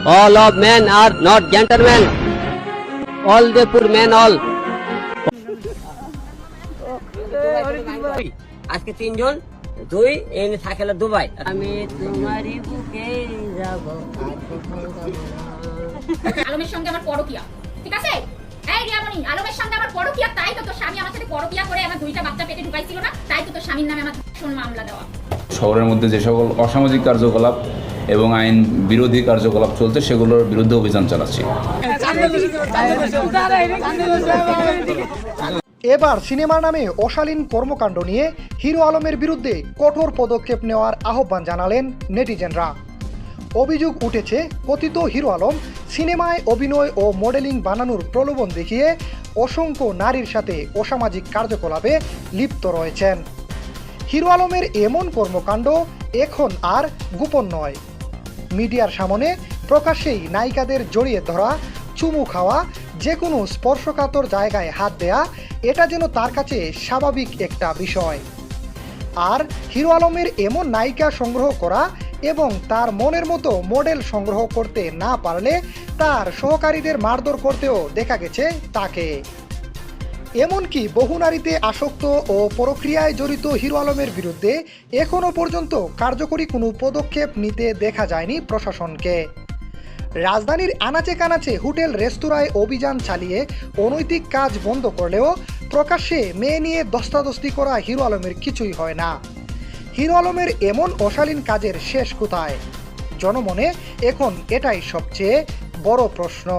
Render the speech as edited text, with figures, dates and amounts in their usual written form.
All of men are not gentlemen. All the poor men all. আজকে তিনজন দুই এনে থাকে দুবাই। আমি তোমারই বুকে যাব। আলমের সঙ্গে আমার পরকিয়া, ঠিক আছে? এই রিয়ামণি, আলমের সঙ্গে আমার পরকিয়া, তাই তো তোর স্বামী আমার সাথে পরকিয়া করে আমার দুইটা বাচ্চা পেটে ঢুকাইছিল না, তাই তো তোর স্বামীর নামে আমার ধর্ষণ মামলা দেওয়া। শহরের মধ্যে যে সকল অসামাজিক কার্যকলাপ এবং আইন বিরোধী কার্যকলাপ চলছে সেগুলোর বিরুদ্ধে অভিযান চালাচ্ছি। এবার সিনেমার নামে অশালীন কর্মকাণ্ড নিয়ে হিরো আলমের বিরুদ্ধে কঠোর পদক্ষেপ নেওয়ার আহ্বান জানালেন নেটিজেনরা। অভিযোগ উঠেছে কথিত হিরো আলম সিনেমায় অভিনয় ও মডেলিং বানানোর প্রলোভন দেখিয়ে অসংখ্য নারীর সাথে অসামাজিক কার্যকলাপে লিপ্ত রয়েছেন। হিরো আলমের এমন কর্মকাণ্ড এখন আর গোপন নয়। মিডিয়ার সামনে প্রকাশ্যেই নায়িকাদের জড়িয়ে ধরা, চুমু খাওয়া, যে কোনো স্পর্শকাতর জায়গায় হাত দেয়া, এটা যেন তার কাছে স্বাভাবিক একটা বিষয়। আর হিরো আলমের এমন নায়িকা সংগ্রহ করা এবং তার মনের মতো মডেল সংগ্রহ করতে না পারলে তার সহকারীদের মারধর করতেও দেখা গেছে তাকে। এমনকি বহু নারীতে আসক্ত ও পরক্রিয়ায় জড়িত হিরো আলমের বিরুদ্ধে এখনও পর্যন্ত কার্যকরী কোনো পদক্ষেপ নিতে দেখা যায়নি প্রশাসনকে। রাজধানীর আনাচে কানাচে হোটেল রেস্তোরাঁয় অভিযান চালিয়ে অনৈতিক কাজ বন্ধ করলেও প্রকাশ্যে মেয়ে নিয়ে দস্তাদস্তি করা হিরো আলমের কিছুই হয় না। হিরো আলমের এমন অশালীন কাজের শেষ কোথায়? জনমনে এখন এটাই সবচেয়ে বড় প্রশ্ন।